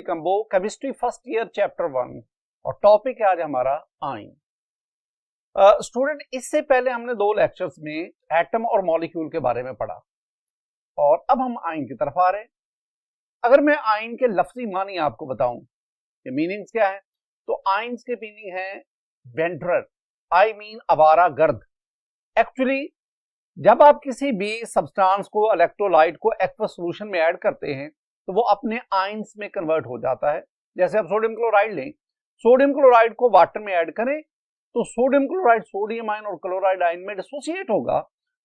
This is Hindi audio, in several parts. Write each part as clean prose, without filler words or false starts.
Combo chemistry first year chapter 1 और टॉपिक है आज हमारा आयन। स्टूडेंट इससे पहले हमने 2 लेक्चर्स में एटम और मॉलिक्यूल के बारे में पढ़ा और अब हम आयन की तरफ आ रहे हैं। अगर मैं आयन के लफ्जी मानी आपको बताऊं कि मीनिंग्स क्या है, तो आयन्स के मीनिंग है वेंडरर, आई मीन आवारा गर्द। एक्चुअली जब आप किसी भी सब्सटेंस को, इलेक्ट्रोलाइट को एक्वस सॉल्यूशन में ऐड करते हैं तो वो अपने आयन्स में कन्वर्ट हो जाता है। जैसे आप सोडियम क्लोराइड लें, सोडियम क्लोराइड को वाटर में ऐड करें तो सोडियम क्लोराइड सोडियम आयन और क्लोराइड आयन में डिसोसिएट होगा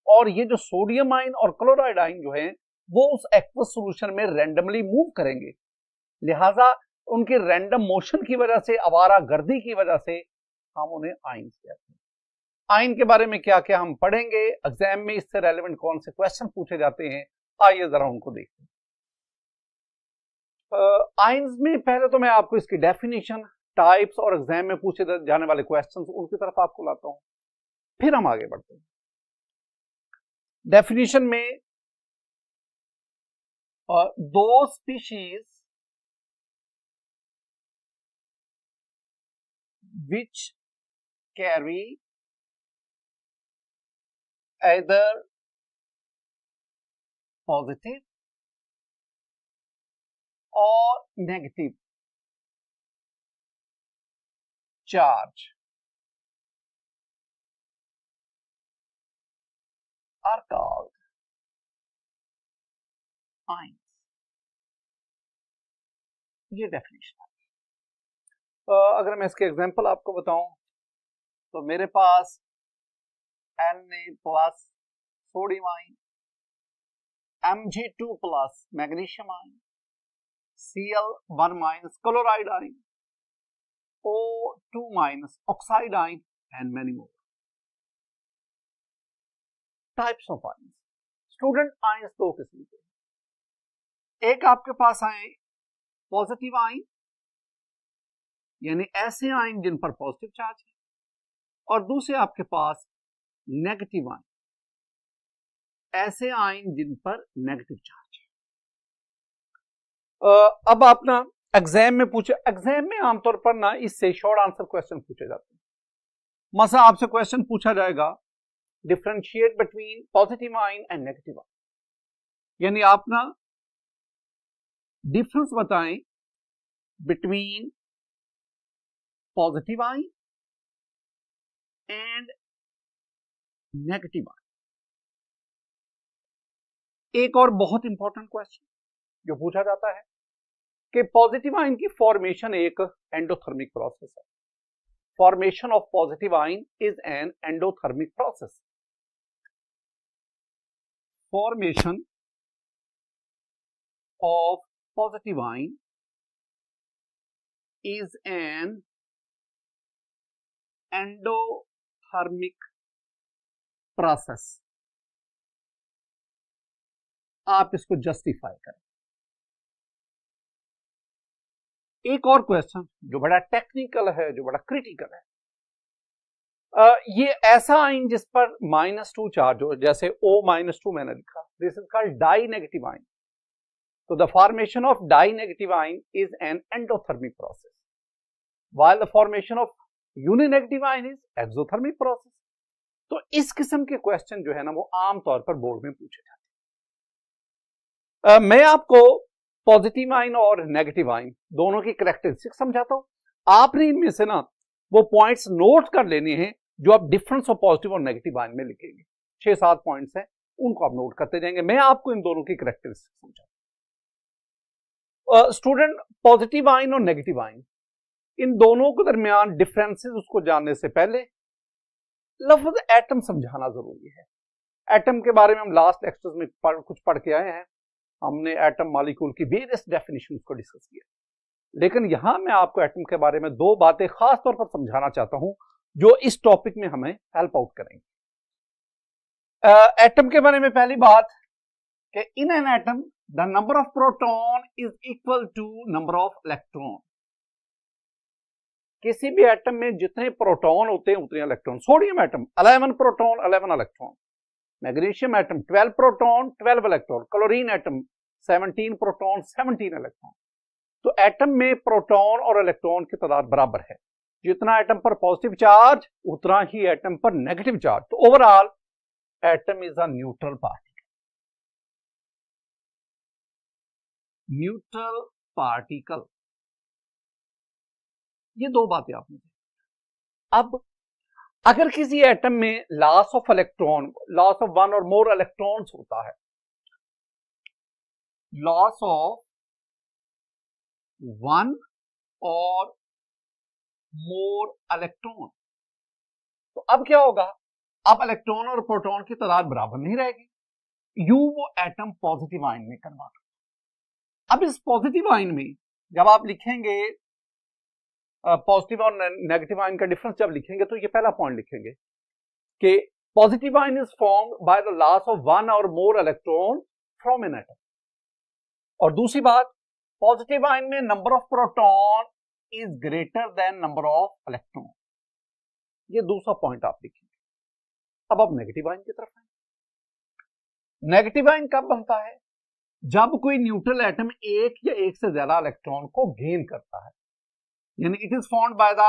और ये जो सोडियम आयन और क्लोराइड आयन जो है वो उस एक्वस सॉल्यूशन में रैंडमली मूव करेंगे, लिहाजा उनके रैंडम मोशन की वजह से, आवारा गर्दी की वजह से हम उन्हें आयन्स कहते हैं। आयन के बारे में क्या क्या हम पढ़ेंगे, एग्जाम में इससे रेलेवेंट कौन से क्वेश्चन पूछे जाते हैं, आइए जरा उनको देखते हैं। आयन्स में पहले तो मैं आपको इसकी डेफिनेशन, टाइप्स और एग्जाम में पूछे जाने वाले क्वेश्चंस उनकी तरफ आपको लाता हूं, फिर हम आगे बढ़ते हैं। डेफिनेशन में दो species which carry either positive or negative charge are called ions। ये डेफिनेशन है। अगर मैं इसके एग्जांपल आपको बताऊं तो मेरे पास Na plus sodium ion, Mg2 plus magnesium ion, Cl1 minus chloride ion, O2 minus oxide ion and many more types of ion. Student ions दो किस्म के, एक आपके पास आए पॉजिटिव आयन यानी ऐसे आयन जिन पर पॉजिटिव चार्ज है, और दूसरे आपके पास नेगेटिव आयन, ऐसे आयन जिन पर नेगेटिव चार्ज है। अब आप ना एग्जाम में पूछे, एग्जाम में आमतौर पर ना इससे शॉर्ट आंसर क्वेश्चन पूछे जाते हैं। मसा आपसे क्वेश्चन पूछा जाएगा differentiate between positive ion and negative ion, यानी आप ना डिफरेंस बताएं between positive ion and negative ion. एक और बहुत इंपॉर्टेंट क्वेश्चन जो पूछा जाता है कि पॉजिटिव आयन की फॉर्मेशन एक एंडोथर्मिक प्रोसेस है। Formation of positive ion is an endothermic process. Formation of positive ion is an endothermic process. आप इसको जस्टिफाई करें। एक और क्वेश्चन जो बड़ा टेक्निकल है, जो बड़ा क्रिटिकल है, ये ऐसा आयन जिस पर -2 चार्ज हो, जैसे O-2 मैंने लिखा, this is called dinegative ion. तो the formation of dinegative ion is an endothermic process, while the formation of uninegative ion is exothermic process. तो इस किस्म के क्वेश्चन जो है ना वो आमतौर पर बोर्ड में पूछे जाते हैं। मैं आपको पॉजिटिव आयन और नेगेटिव आयन दोनों की कैरेक्टरिस्टिक्स समझाता हूं। आपने इनमें से ना वो पॉइंट्स नोट कर लेने हैं जो आप डिफरेंस ऑफ पॉजिटिव और नेगेटिव आयन में लिखेंगे। 6-7 पॉइंट्स हैं, उनको आप नोट करते जाएंगे। मैं आपको इन दोनों की कैरेक्टरिस्टिक्स समझाता हूं। स्टूडेंट, पॉजिटिव आयन और नेगेटिव आयन, इन दोनों के दरमियान डिफरेंसेस उसको जानने से पहले लफ्ज एटम समझाना जरूरी है। एटम के बारे में हम लास्ट लेक्चर्स में कुछ पढ़ के आए हैं। हमने एटम मॉलिक्यूल की वेरियस डेफिनेशंस को डिस्कस किया, लेकिन यहां मैं आपको एटम के बारे में 2 बातें खास तौर पर समझाना चाहता हूं जो इस टॉपिक में हमें हेल्प आउट करेंगे। एटम के बारे में पहली बात कि in an atom the number of proton is equal to number of electron. किसी भी एटम में जितने प्रोटॉन होते हैं उतने electron. Sodium atom 11 proton 11 electron, magnesium atom 12 proton 12 electron, chlorine atom 17 proton 17 electron. तो एटम में प्रोटॉन और इलेक्ट्रॉन की तादाद बराबर है। जितना एटम पर पॉजिटिव चार्ज उतना ही एटम पर नेगेटिव चार्ज। तो overall atom is a neutral particle. Neutral particle, ये दो बातें आपने। अब अगर किसी एटम में loss of electron, loss of one और मोर इलेक्ट्रॉन्स होता है, लॉस ऑफ वन और मोर इलेक्ट्रॉन, तो अब क्या होगा? अब इलेक्ट्रॉन और प्रोटॉन की तादाद बराबर नहीं रहेगी, यू वो एटम पॉजिटिव आयन में कन्वर्ट। अब इस पॉजिटिव आयन में जब आप लिखेंगे पॉजिटिव और नेगेटिव आयन का डिफरेंस जब लिखेंगे तो ये पहला पॉइंट लिखेंगे कि positive ion is formed by the loss of one और more electron from an atom. और दूसरी बात, पॉजिटिव आयन में number of proton is greater than number of electron. ये दूसरा पॉइंट आप लिखेंगे। अब आप नेगेटिव आयन की तरफ आए। नेगेटिव आयन कब बनता है? जब कोई न्यूट्रल एटम एक या एक से ज्यादा इलेक्ट्रॉन को गेन करता है, यानी it is formed by the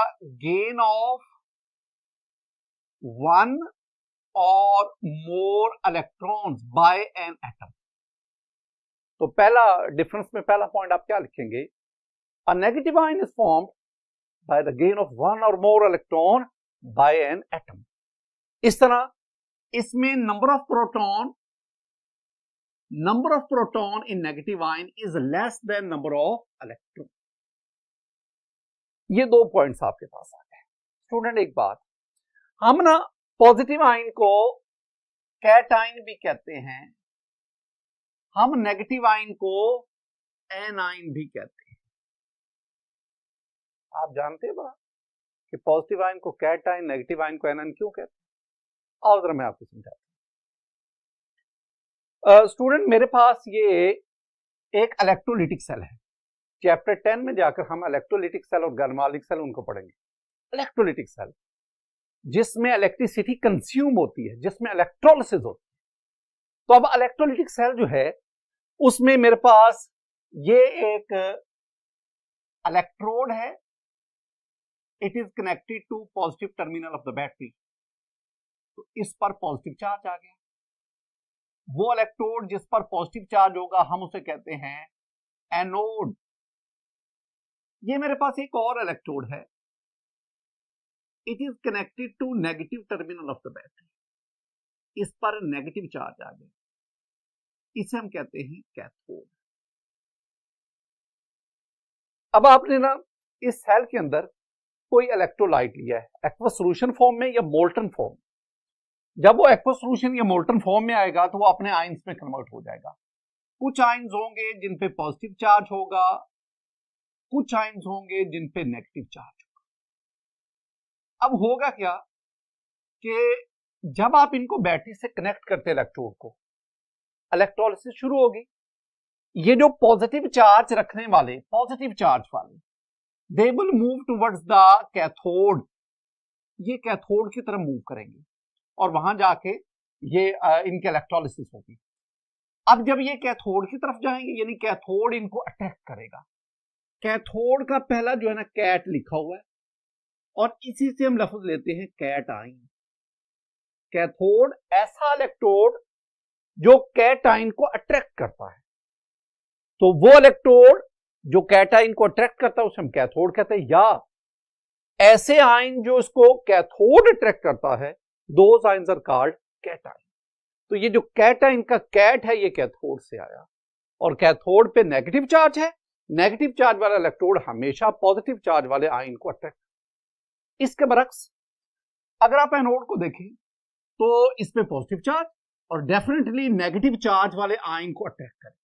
gain of one और more electrons by an atom. तो पहला डिफरेंस में पहला पॉइंट आप क्या लिखेंगे? A negative ion is formed by the gain of one और more electron by an atom. इस तरह इसमें number of proton in negative ion is less than number of electron. ये दो पॉइंट्स आपके पास आ गए। स्टूडेंट एक बात, हम ना पॉजिटिव आयन को कैटाइन भी कहते हैं, हम नेगेटिव आयन को एनाइन भी कहते हैं। आप जानते हैं बड़ा कि पॉजिटिव आयन को कैटाइन, नेगेटिव आयन को एनाइन क्यों कहते हैं? और जरा मैं आपको समझाता हूं। स्टूडेंट मेरे पास ये एक इलेक्ट्रोलिटिक सेल है। चैप्टर 10 में जाकर हम इलेक्ट्रोलिटिक सेल और गर्मालिक सेल उनको पढ़ेंगे। इलेक्ट्रोलिटिक सेल जिसमें इलेक्ट्रिसिटी कंज्यूम होती है, जिसमें इलेक्ट्रोलिसिस होती है। तो अब इलेक्ट्रोलिटिक सेल जो है उसमें मेरे पास ये एक इलेक्ट्रोड है, it is connected to positive terminal of the battery. तो इस पर पॉजिटिव चार्ज आ गया। वो इलेक्ट्रोड जिस पर पॉजिटिव चार्ज होगा हम उसे कहते हैं एनोड। ये मेरे पास एक और इलेक्ट्रोड है, it is connected to negative terminal of the battery. इस पर नेगेटिव चार्ज आ गया, इसे हम कहते हैं कैथोड। अब आपने ना इस सेल के अंदर कोई इलेक्ट्रोलाइट लिया है, एक्वस सॉल्यूशन फॉर्म में या मोल्टन फॉर्म। जब वो एक्वस सॉल्यूशन या मोल्टन फॉर्म में आएगा तो वो अपने आयंस में कन्वर्ट हो जाएगा। कुछ आयंस होंगे जिन पे पॉजिटिव चार्ज होगा, कुछ आयंस होंगे जिन पे नेगेटिव चार्ज होगा। अब होगा क्या कि जब आप इनको बैटरी से कनेक्ट करते इलेक्ट्रोड को, इलेक्ट्रोलिसिस शुरू होगी। ये जो पॉजिटिव चार्ज रखने वाले, पॉजिटिव चार्ज वाले, they will move towards the cathode. ये कैथोड की तरफ मूव करेंगे और वहां जाके ये इनके इलेक्ट्रोलिसिस होगी। अब जब ये कैथोड की तरफ जाएंगे, यानी कैथोड इनको अटैक करेगा। कैथोड का पहला जो है ना कैट लिखा हुआ है और इसी से हम लफ्ज लेते हैं कैटाइन। कैथोड ऐसा इलेक्ट्रोड जो कैटाइन को अट्रैक्ट करता है। तो वो इलेक्ट्रोड जो कैटाइन को अट्रैक्ट करता है उसे हम कैथोड कहते हैं, या ऐसे आयन जो इसको कैथोड अट्रैक्ट करता है, those ions are called cation. तो ये जो कैटाइन का कैट है ये कैथोड से आया, और कैथोड पे नेगेटिव चार्ज है। नेगेटिव चार्ज वाला इलेक्ट्रोड हमेशा पॉजिटिव चार्ज वाले आयन को अट्रैक्ट। इसके बरक्स अगर आप एनोड को देखें तो इसमें पॉजिटिव चार्ज और डेफिनेटली नेगेटिव चार्ज वाले आयन को अट्रैक्ट करे।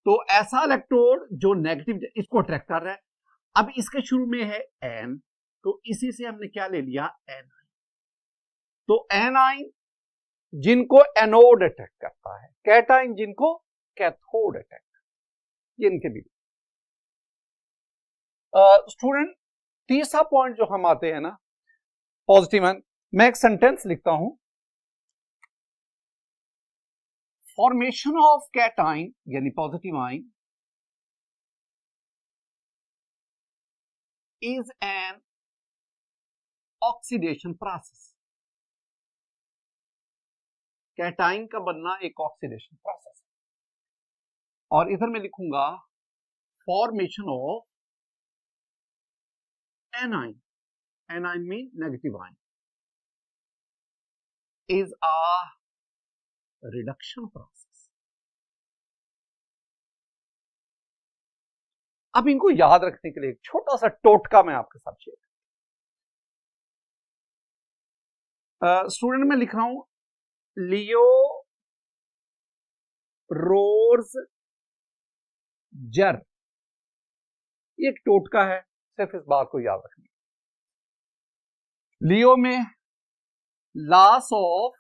तो ऐसा इलेक्ट्रोड जो नेगेटिव इसको अट्रैक्ट कर रहा है। अब इसके शुरू में है एन, तो इसी से हमने क्या ले लिया, एन आइन। तो एन आइन जिनको एनोड अटैक करता है, कैटाइन जिनको कैथोड अटैक, ये इनके भी। स्टूडेंट तीसरा पॉइंट जो हम आते हैं ना पॉजिटिव आयन, मैं एक सेंटेंस लिखता हूं, फॉर्मेशन ऑफ कैटाइन यानी positive ion is an oxidation process. Cation का बनना एक ऑक्सीडेशन प्रोसेस है। और इधर मैं लिखूंगा formation of anion. A9 mean negative ion is a reduction process. अब इनको याद रखने के लिए एक छोटा सा टोटका मैं आपके साथ शेयर स्टूडेंट में लिख रहा हूं लियो रोर्स जर। ये एक टोटका है, सिर्फ इस बात को याद रखना। लियो में loss of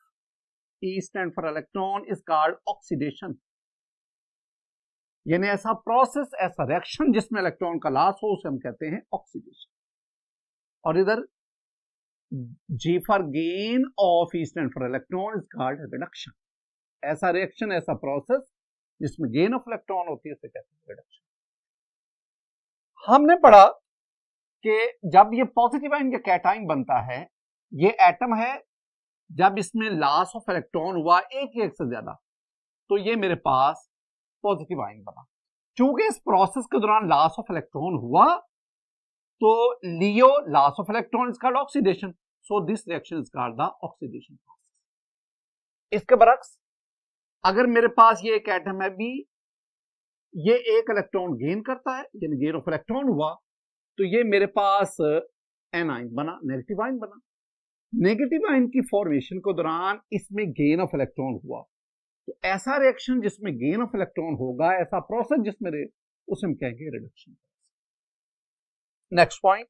E stand for electron is called oxidation, यानी ऐसा प्रोसेस, ऐसा रिएक्शन जिसमें इलेक्ट्रॉन का लॉस हो उसे हम कहते हैं ऑक्सीडेशन। और इधर G for gain of E stand for electron is called reduction. ऐसा रिएक्शन, ऐसा प्रोसेस जिसमें गेन ऑफ इलेक्ट्रॉन होती है उसे कहते हैं रिडक्शन। हमने पढ़ा कि जब ये पॉजिटिव आयन या कैटाइन बनता है, ये एटम है, जब इसमें लॉस ऑफ इलेक्ट्रॉन हुआ एक से ज्यादा, तो ये मेरे पास पॉजिटिव आयन बना। चूंकि इस प्रोसेस के दौरान लॉस ऑफ इलेक्ट्रॉन हुआ, तो LEO loss of electron is called oxidation, so this reaction is called the oxidation process. इसके बरक्स अगर मेरे पास ये एक एटम है बी, ये एक इलेक्ट्रॉन गेन करता है, यानी गेन ऑफ इलेक्ट्रॉन हुआ, तो ये मेरे पास एन आयन बना, नेगेटिव आयन बना। नेगेटिव आयन की फॉर्मेशन के दौरान इसमें गेन ऑफ इलेक्ट्रॉन हुआ, तो ऐसा रिएक्शन जिसमें गेन ऑफ इलेक्ट्रॉन होगा, ऐसा प्रोसेस जिसमें उसे हम कहेंगे reduction. Next point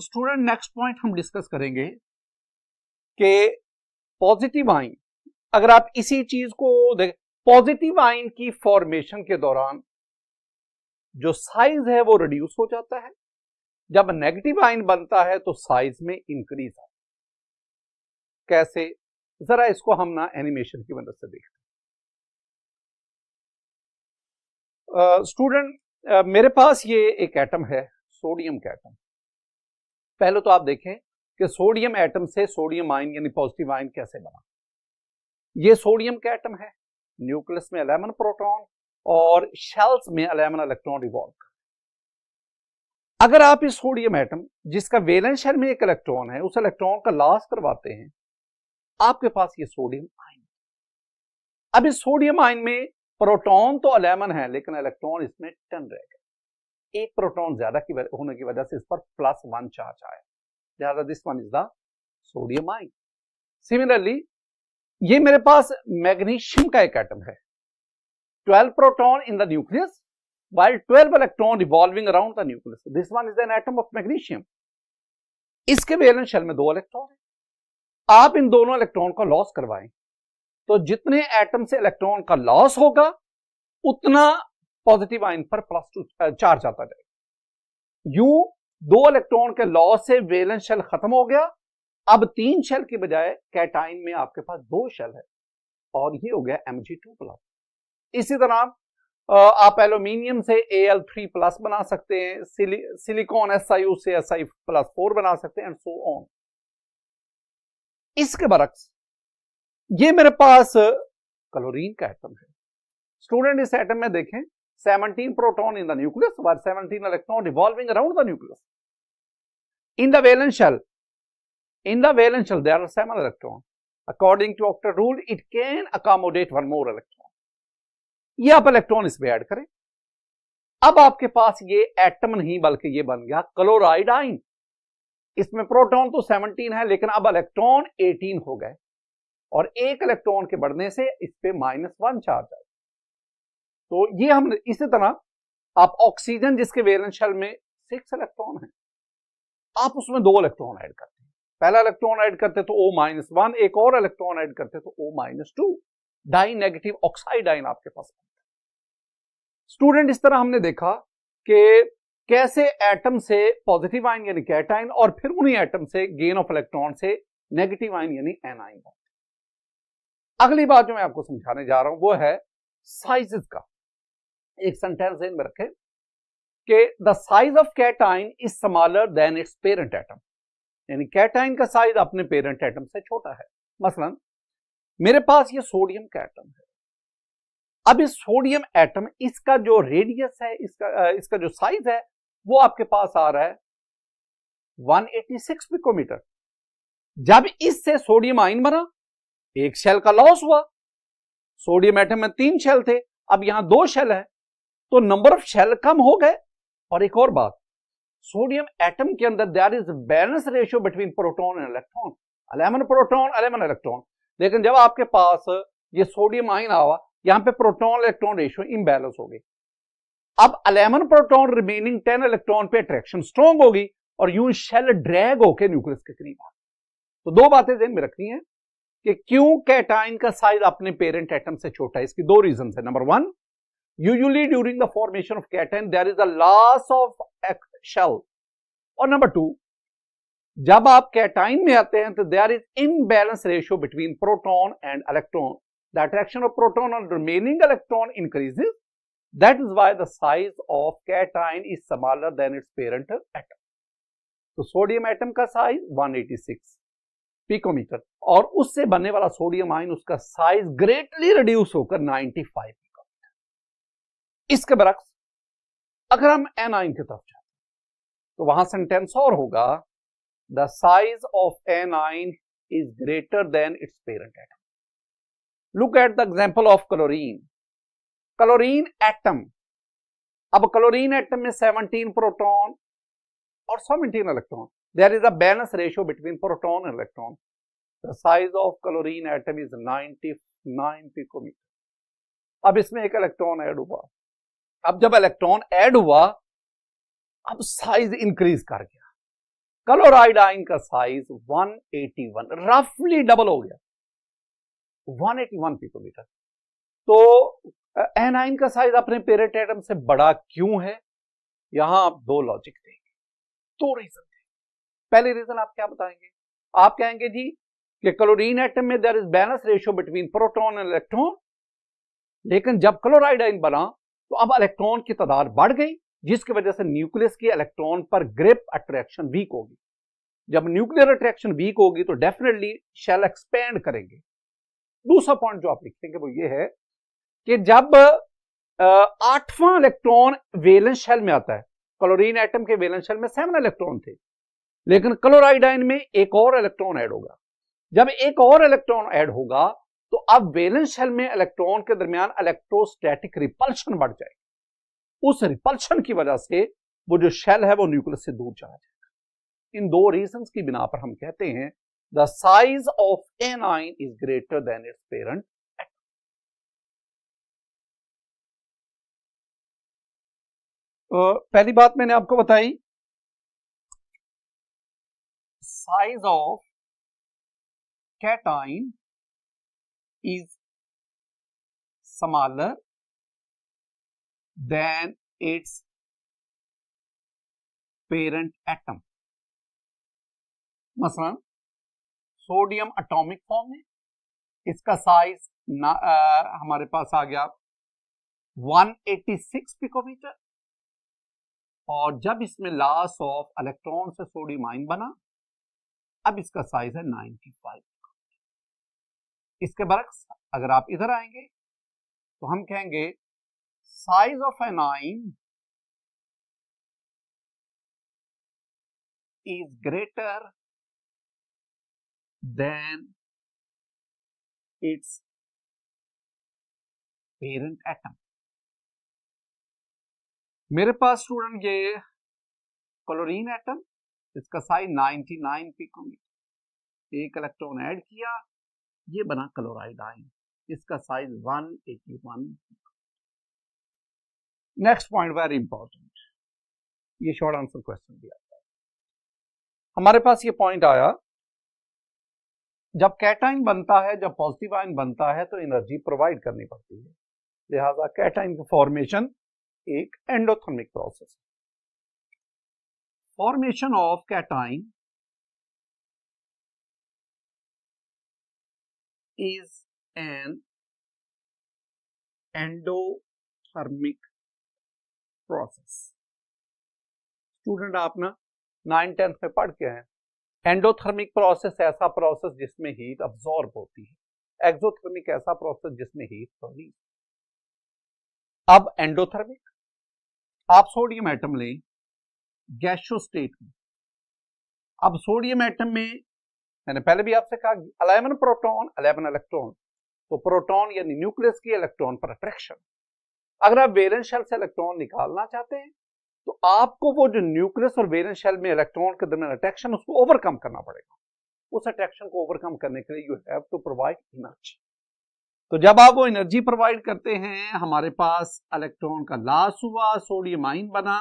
student, next point हम डिस्कस करेंगे कि पॉजिटिव आयन, अगर आप इसी चीज को देखें, पॉजिटिव आयन की फॉर्मेशन के दौरान जो साइज है वो रिड्यूस हो जाता है, जब नेगेटिव आयन बनता है तो साइज में इंक्रीज आता है। कैसे, जरा इसको हम ना एनिमेशन की मदद से देखते हैं। स्टूडेंट मेरे पास ये एक एटम है, सोडियम का एटम। पहले तो आप देखें कि सोडियम एटम से सोडियम आयन यानी पॉजिटिव आयन कैसे बना। ये सोडियम का एटम है, न्यूक्लियस में 11 प्रोटॉन और शेल्स में 11 इलेक्ट्रॉन रिवॉल्व। अगर आप इस सोडियम एटम जिसका वैलेंस शेल में एक इलेक्ट्रॉन है, उस इलेक्ट्रॉन का लॉस करवाते हैं, आपके पास ये सोडियम आयन। अब इस सोडियम आयन में प्रोटॉन तो 11 है, लेकिन इलेक्ट्रॉन इसमें 10 रह गए। एक प्रोटॉन ज्यादा होने की वजह से इस पर +1 चार्ज आया, लिहाजा this one is the sodium ion. Similarly ये मेरे पास मैग्नीशियम का एक एटम है, 12 proton in the nucleus while 12 electron revolving around the nucleus. This one is an atom of magnesium. इसके वैलेंस शेल में 2 इलेक्ट्रॉन है। आप इन दोनों इलेक्ट्रॉन का लॉस करवाएं, तो जितने एटम से इलेक्ट्रॉन का लॉस होगा, उतना पॉजिटिव आयन पर +2 चार्ज आता जाएगा। यूं 2 इलेक्ट्रॉन के लॉस से वैलेंस शेल खत्म हो गया। अब 3 शेल की बजाय कैटाइन में आपके पास 2 शेल है, और ये हो गया Mg2+। इसी तरह आप एल्यूमिनियम से Al3+ बना सकते हैं, सिलिकॉन SiO से Si+4 बना सकते हैं, एंड सो ऑन। इसके बरक्स ये मेरे पास क्लोरीन का एटम है। स्टूडेंट इस एटम में देखें 17 प्रोटॉन इन द न्यूक्लियस और 17 electron revolving around the nucleus. In the valence shell there are 7 electron. According to octet rule it can accommodate 1 more electron. ये आप इलेक्ट्रॉन इसमें ऐड करें। अब आपके पास ये एटम नहीं बल्कि ये बन गया क्लोराइड आयन। इसमें प्रोटॉन तो 17 है, लेकिन अब इलेक्ट्रॉन 18 हो गए, और एक इलेक्ट्रॉन के बढ़ने से इस पे -1 चार्ज आए। तो ये हम इसी तरह आप ऑक्सीजन जिसके वैलेंस शेल में 6 इलेक्ट्रॉन है, आप उसमें 2 इलेक्ट्रॉन ऐड करते हैं। पहला इलेक्ट्रॉन ऐड करते तो O-1, एक और इलेक्ट्रॉन ऐड करते तो O-2, die negative oxide ion आपके पास। स्टूडेंट इस तरह हमने देखा कि कैसे एटम से पॉजिटिव आयन यानी कैटाइन, और फिर उन्हीं एटम से गेन ऑफ इलेक्ट्रॉन से नेगेटिव आयन यानी एनाइन। अगली बात जो मैं आपको समझाने जा रहा हूं वो है साइजेस का। एक सेंटेंस में रखें, कि the size of cation is smaller than its parent atom, यानी कैटाइन का साइज अपने पेरेंट एटम से छोटा है। मसलन मेरे पास ये सोडियम का एटम है। अब इस सोडियम एटम, इसका जो रेडियस है, इसका जो साइज है, वो आपके पास आ रहा है 186 पिकोमीटर। जब इससे सोडियम आयन बना, एक शेल का लॉस हुआ। सोडियम एटम में 3 शेल थे, अब यहां 2 शेल है, तो नंबर ऑफ शेल कम हो गए। और एक और बात, सोडियम एटम के अंदर there is balance ratio between proton and electron, 11 proton 11 electron. लेकिन जब आपके पास ये सोडियम आयन आवा, यहां पे प्रोटॉन इलेक्ट्रॉन रेशियो इम्बैलेंस हो गई। अब 11 प्रोटॉन रिमेनिंग 10 इलेक्ट्रॉन पे अट्रैक्शन स्ट्रॉन्ग होगी और यूं शेल ड्रैग होकर न्यूक्लियस के करीब आ। तो 2 बातें ध्यान में रखनी है कि क्यों कैटाइन का साइज अपने पेरेंट एटम से छोटा है। इसकी 2 रीजन है। Number 1, usually during the formation of cation there is a loss of shell. और नंबर 2, जब आप कैटाइन में आते हैं तो there is imbalance ratio between proton and electron. The attraction of proton on remaining electron increases, that is why the size of cation is smaller than its parent atom. तो सोडियम एटम का साइज 186 पिकोमीटर, और उससे बनने वाला सोडियम आयन, उसका साइज ग्रेटली रिड्यूस होकर 95 पिकोमीटर। इसके बरक्स अगर हम एनाइन की तरफ जाते तो वहां सेंटेंस और होगा, the size of anion is greater than its parent atom. Look at the example of chlorine. Chlorine atom, अब क्लोरीन एटम में 17 प्रोटॉन और 17 electron. There is a balance ratio between proton and electron. The size of chlorine atom is 99 picometer. अब इसमें एक इलेक्ट्रॉन ऐड हुआ। अब जब इलेक्ट्रॉन ऐड हुआ, अब साइज इंक्रीज कर गया। क्लोराइड आयन का साइज 181, रफली डबल हो गया, 181 पिकोमीटर। तो एनाइन का साइज अपने पेरेंट एटम से बड़ा क्यों है? यहां आप 2 लॉजिक देंगे, 2 रीजन देंगे। पहले रीजन आप क्या बताएंगे? आप कहेंगे जी कि क्लोरीन एटम में there is balance ratio between proton and electron, लेकिन जब क्लोराइड आयन बना तो अब इलेक्ट्रॉन की तादाद बढ़ गई, जिसकी वजह से न्यूक्लियस की इलेक्ट्रॉन पर ग्रिप अट्रैक्शन वीक होगी। जब न्यूक्लियर अट्रैक्शन वीक होगी तो डेफिनेटली शेल एक्सपेंड करेंगे। दूसरा पॉइंट जो आप लिखेंगे वो ये है कि जब 8वां इलेक्ट्रॉन वैलेंस शेल में आता है, क्लोरीन एटम के वैलेंस शेल में 7 इलेक्ट्रॉन थे, लेकिन क्लोराइड आयन में एक और इलेक्ट्रॉन ऐड होगा। जब एक और इलेक्ट्रॉन ऐड होगा तो अब वैलेंस शेल में इलेक्ट्रॉन के दरमियान इलेक्ट्रोस्टैटिक रिपल्शन बढ़ जाएगी। उस रिपल्शन की वजह से वो जो शेल है वो न्यूक्लियस से दूर चला जाएगा। इन 2 रीजंस की बिना पर हम कहते हैं the size of anion is greater than its parent. पहली बात मैंने आपको बताई, size of cation is smaller than its parent atom. मसलन सोडियम एटॉमिक फॉर्म में इसका साइज हमारे पास आ गया 186 पिकोमीटर, और जब इसमें लॉस ऑफ इलेक्ट्रॉन से सोडियम आयन बना, अब इसका साइज है 95। इसके बरक्स अगर आप इधर आएंगे तो हम कहेंगे size of an ion is greater than its parent atom. मेरे पास स्टूडेंट ये क्लोरीन एटम, इसका साइज 99 पिकोमीटर, एक इलेक्ट्रॉन ऐड किया, ये बना क्लोराइड आयन, इसका size 181। Next point very important, ये शॉर्ट आंसर क्वेश्चन भी आता है। हमारे पास ये पॉइंट आया, जब कैटाइन बनता है, जब पॉजिटिव आयन बनता है तो एनर्जी प्रोवाइड करनी पड़ती है, लिहाजा कैटाइन की फॉर्मेशन एक endothermic process. Formation of cation is an endothermic process। Student आप ना 9th-10th में पढ़ के हैं, एंडोथर्मिक प्रोसेस ऐसा प्रोसेस जिसमें हीट अब्सॉर्ब होती है, एक्सोथर्मिक ऐसा प्रोसेस जिसमें हीट रिलीज। अब एंडोथर्मिक, आप सोडियम एटम लें गैसियस स्टेट में। अब सोडियम एटम में मैंने पहले भी आपसे कहा 11 प्रोटॉन 11 इलेक्ट्रॉन, तो प्रोटॉन यानी न्यूक्लियस की इलेक्ट्रॉन पर अट्रैक्शन। अगर आप वैलेंस शेल से इलेक्ट्रॉन निकालना चाहते हैं तो आपको वो जो न्यूक्लियस और वैलेंस शेल में इलेक्ट्रॉन के दरमियान अट्रैक्शन उसको ओवरकम करना पड़ेगा। उस अट्रैक्शन को ओवरकम करने के लिए you have to provide energy. तो जब आप वो एनर्जी प्रोवाइड करते हैं, हमारे पास इलेक्ट्रॉन का लॉस हुआ, सोडियम आयन बना।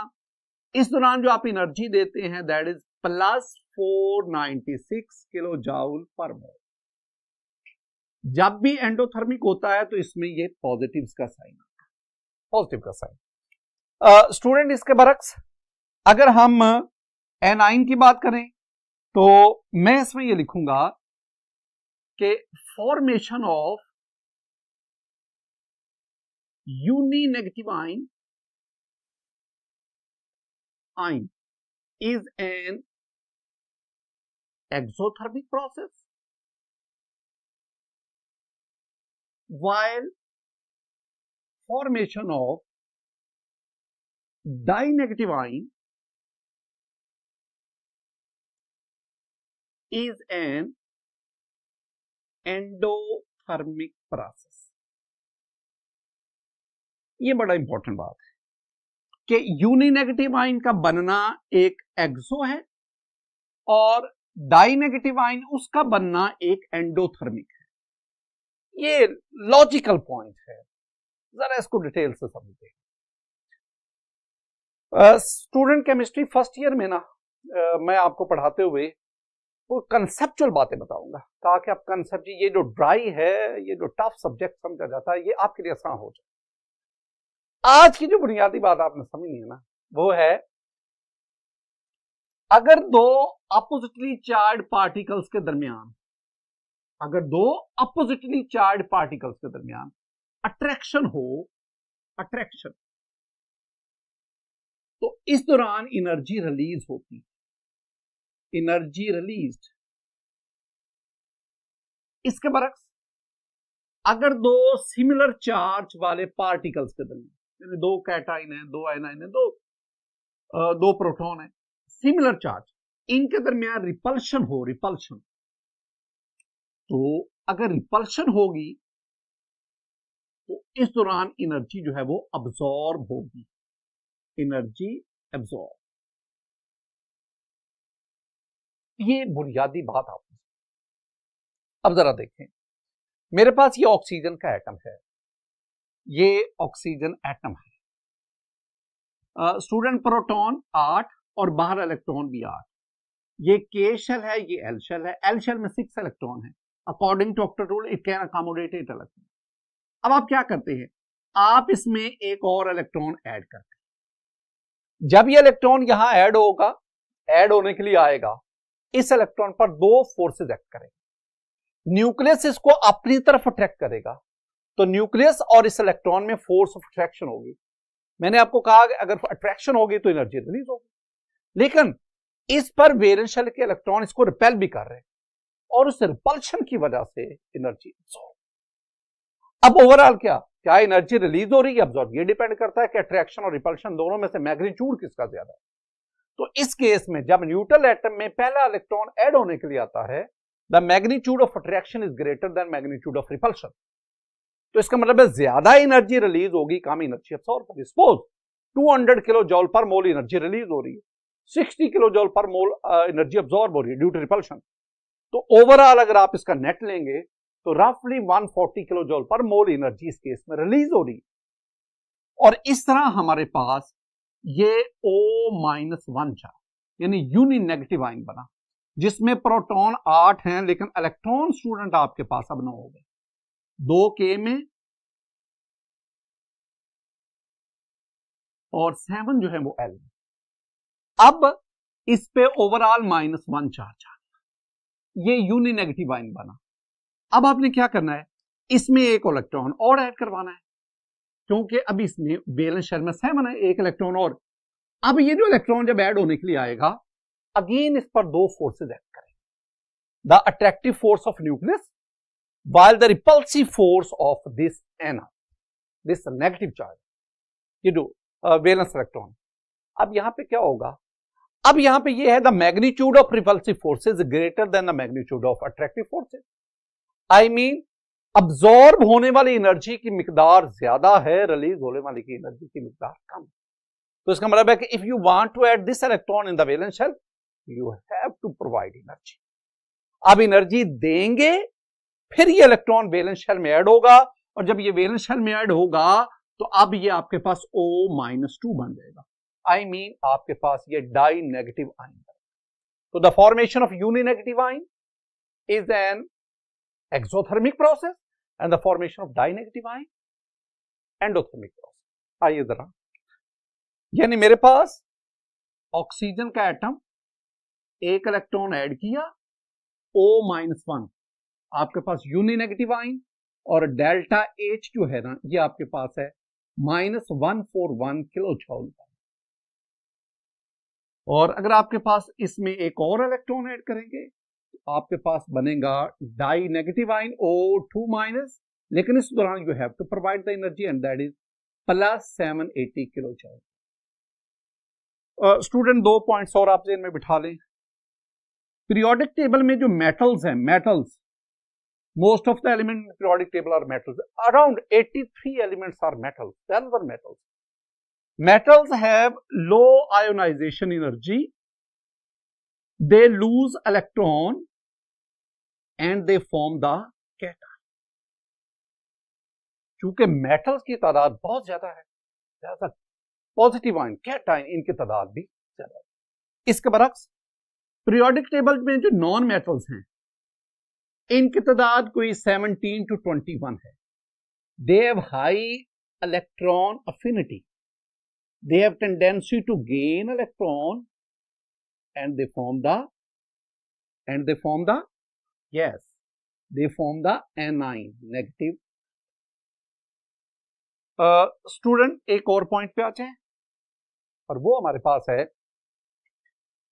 इस दौरान जो आप एनर्जी देते हैं that is plus 496 kilo joule per mole. जब भी एंडोथर्मिक होता है तो इसमें ये पॉजिटिव का साइन आता है, पॉजिटिव का साइन। स्टूडेंट इसके बरक्स अगर हम एनाइन की बात करें तो मैं इसमें ये लिखूंगा कि formation of uninegative ion is an exothermic process, while formation of di-negative ion is an endothermic process। ये बड़ा इंपॉर्टेंट बात है कि यूनी नेगेटिव आयन का बनना एक एक्सो है और डाई नेगेटिव आयन उसका बनना एक एंडोथर्मिक है। ये लॉजिकल पॉइंट है, जरा इसको डिटेल से समझते हैं। स्टूडेंट केमिस्ट्री फर्स्ट ईयर में ना मैं आपको पढ़ाते हुए वो कंसेप्चुअल बातें बताऊंगा ताकि आप कंसेप्ट, ये जो ड्राई है, ये जो टफ सब्जेक्ट समझा जाता है, ये आपके लिए आसान हो जाए। आज की जो बुनियादी बात आपने समझनी है ना वो है, अगर दो अपोजिटली चार्ज पार्टिकल्स के दरमियान, अगर दो अपोजिटली चार्ज पार्टिकल्स के दरमियान अट्रैक्शन हो, अट्रैक्शन, तो इस दौरान एनर्जी रिलीज होती, एनर्जी रिलीज्ड। इसके बरक्स अगर दो सिमिलर चार्ज वाले पार्टिकल्स के दरमियान, यानी दो कैटाइन है, दो आयनाइन है, दो प्रोटॉन है, सिमिलर चार्ज, इनके दरमियान रिपल्शन हो, रिपल्शन, तो अगर रिपल्शन होगी तो इस दौरान एनर्जी जो है वो अब्सॉर्ब होगी, एनर्जी अब्सॉर्ब। ये बुनियादी बात आपने। अब जरा देखें, मेरे पास ये ऑक्सीजन का एटम है, ये ऑक्सीजन एटम है। स्टूडेंट प्रोटॉन 8 और बाहर इलेक्ट्रॉन भी 8। ये के शेल है, ये एल शेल है। एल शेल में 6 इलेक्ट्रॉन है। According to octet rule it can accommodate 8 electron. अब आप क्या करते हैं, आप इसमें एक और इलेक्ट्रॉन ऐड करते हैं। जब ये इलेक्ट्रॉन यहां ऐड होगा, ऐड होने के लिए आएगा, इस इलेक्ट्रॉन पर दो फोर्सेस एक्ट करेंगे। न्यूक्लियस इसको अपनी तरफ अट्रैक्ट करेगा, तो न्यूक्लियस और इस इलेक्ट्रॉन में फोर्स ऑफ अट्रैक्शन होगी। मैंने आपको कहा कि अगर अट्रैक्शन होगी तो एनर्जी रिलीज होगी, लेकिन इस पर वैलेंस शेल के इलेक्ट्रॉन इसको रिपेल भी कर रहे हैं और उस रिपल्शन की वजह से एनर्जी अब्सॉर्ब। अब ओवरऑल क्या एनर्जी रिलीज हो रही है, अब्सॉर्ब? ये डिपेंड करता है कि अट्रैक्शन और रिपल्शन दोनों में से मैग्नीट्यूड किसका ज्यादा है। तो इस केस में जब न्यूट्रल एटम में पहला इलेक्ट्रॉन ऐड होने के लिए आता है, the magnitude of attraction is greater then magnitude of repulsion. तो इसका मतलब है ज्यादा एनर्जी रिलीज होगी, कम एनर्जी अब्सॉर्ब होगी। सपोज 200 किलो जूल पर मोल एनर्जी रिलीज हो रही है, 60 किलो जूल पर मोल एनर्जी अब्सॉर्ब हो रही है ड्यू टू रिपल्शन। तो ओवरऑल अगर आप इसका नेट लेंगे तो रफली 140 किलो जूल पर मोल एनर्जी इस केस में रिलीज हो रही है। और इस तरह हमारे पास ये O-1 चार्ज यानी यूनी नेगेटिव आयन बना, जिसमें प्रोटॉन 8 हैं लेकिन इलेक्ट्रॉन स्टूडेंट आपके पास अब 9 हो गए, 2 K में और 7 जो है वो L में। अब इस पे ओवरऑल -1 चार्ज आ गया, ये यूनी नेगेटिव आयन बना। अब आपने क्या करना है, इसमें एक इलेक्ट्रॉन और ऐड करवाना है, क्योंकि अभी इसमें वैलेंस शेल में 7 है, एक इलेक्ट्रॉन और। अब ये जो इलेक्ट्रॉन जब ऐड होने के लिए आएगा, अगेन इस पर दो फोर्सेज एक्ट करेंगे, the attractive force of nucleus while the repulsive force of this NR, this negative charge, ये जो वैलेंस इलेक्ट्रॉन। अब यहां पे क्या होगा, अब यहां पे ये है the magnitude of repulsive forces greater than the magnitude of attractive forces. I mean absorb होने वाली एनर्जी की मिकदार ज्यादा है, रिलीज होने वाली की एनर्जी की मिकदार कम। तो इसका मतलब है कि if you want to add this electron in the valence shell, you have to provide energy. अब एनर्जी देंगे, फिर ये इलेक्ट्रॉन वैलेंस शेल में ऐड होगा, और जब ये वैलेंस शेल में ऐड होगा तो अब ये आपके पास O-2 बन जाएगा। आई मीन आपके पास ये डाई नेगेटिव आयन। तो the formation of uninegative ion is an exothermic process and the formation of dinegative ion endothermic process. आइए जरा, यानी मेरे पास ऑक्सीजन का एटम, एक इलेक्ट्रॉन ऐड किया, O-1, आपके पास यूनिनेगेटिव आयन, और डेल्टा H जो है ना, ये आपके पास है -141 किलो जूल। और अगर आपके पास इसमें एक और इलेक्ट्रॉन ऐड करेंगे तो आपके पास बनेगा डाई नेगेटिव आयन O2-, लेकिन इस दौरान you have to provide the energy and that is +780 kilo joule. Student, 2 points और आप जेन में बिठा लें। पीरियोडिक टेबल में जो मेटल्स हैं, metals, most of the elements in periodic table are metals. Around 83 elements are metals. 12 are metals. Metals have low ionization energy. They lose electron and they form the cation. चूंकि metals की तादाद बहुत ज्यादा है, ज्यादा पॉजिटिव आयन, कैटायन, इनकी तादाद भी ज्यादा है। इसके बरक्स पीरियोडिक टेबल में जो नॉन मेटल्स हैं, इनकी तादाद कोई 17 to 21 है। They have high electron affinity, they have tendency to gain electron and they form the anion negative. Student, एक और पॉइंट पे आते हैं, और वो हमारे पास है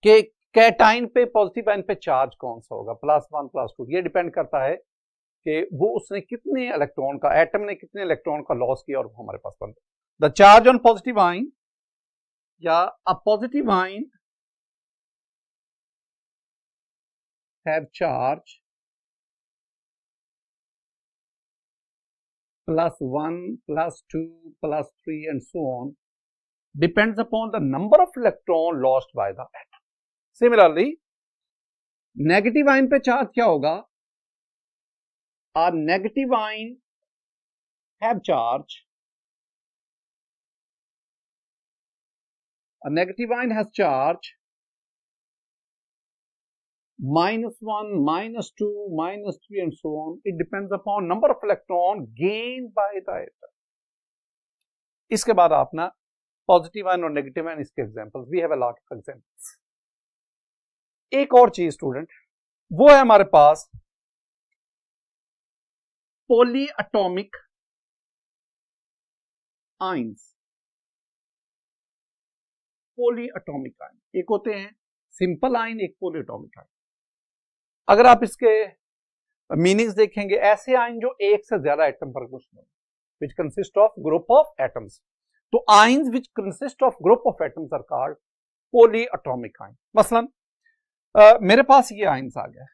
कि कैटाइन पे, पॉजिटिव आयन पे चार्ज कौन सा होगा, +1 +2। ये डिपेंड करता है कि वो उसने कितने इलेक्ट्रॉन का, एटम ने कितने इलेक्ट्रॉन का लॉस किया, और वो हमारे पास बनता है। The charge on positive ion या a positive ion have charge +1 +2 +3 and so on depends upon the number of electron lost by the atom. Similarly, negative ion पे चार्ज क्या होगा, a negative ion have charge, a negative ion has charge -1, -2, -3 and so on. It depends upon number of electron gained by the atom. इसके बाद अपना पॉजिटिव आयन और नेगेटिव आयन, इसके examples, we have a lot of examples. एक और चीज स्टूडेंट, वो है हमारे पास polyatomic ions. Polyatomic ion, एक होते हैं सिंपल आयन, एक पॉली एटॉमिक आयन। अगर आप इसके मीनिंग्स देखेंगे, ऐसे आयन जो एक से ज्यादा एटम पर कुछ नहीं, which consist of group of atoms. तो ions which consist of group of atoms are called polyatomic ion. मसलन मेरे पास ये आयंस आ गया,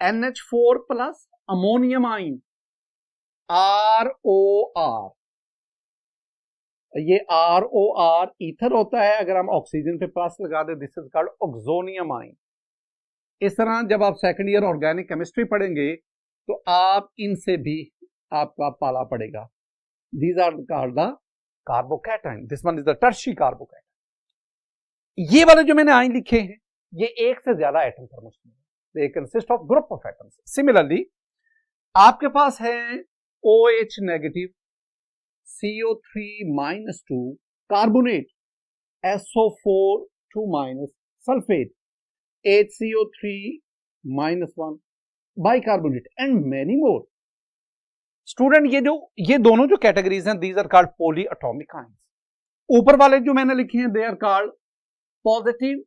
NH4+ अमोनियम आयन, ROR। ये ROR ईथर होता है, अगर हम ऑक्सीजन पे प्लस लगा दे, this is called oxonium ion. इस तरह जब आप सेकंड ईयर ऑर्गेनिक केमिस्ट्री पढ़ेंगे तो आप इनसे भी आपका पाला पड़ेगा। These are called the carbocation, this one is the tertiary carbocation. ये वाले जो मैंने आयन लिखे हैं, ये एक से ज्यादा एटम पर मुश्तमिल है, they consist of group of atoms. Similarly आपके पास है OH negative, CO3-2 carbonate, SO4 2- sulphate, HCO3-1 bicarbonate and many more. Student, ये दोनों जो कैटेगरीज हैं, these are called polyatomic ions. ऊपर वाले जो मैंने लिखे हैं दे आर कॉल्ड पॉजिटिव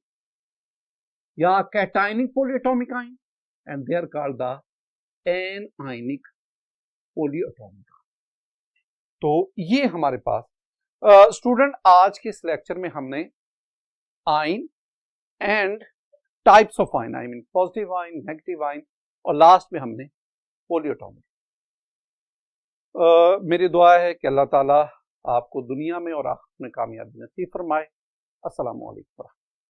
या cationic polyatomic ion and they are called the anionic polyatomic. तो ये हमारे पास स्टूडेंट आज के इस लेक्चर में हमने ion and types of ion, I mean positive ion, negative ion, और लास्ट में हमने पॉलीएटॉमिक। मेरी दुआ है कि अल्लाह ताला आपको दुनिया में और आखिरत में कामयाबी नसीब फरमाए। अस्सलामु अलैकुम।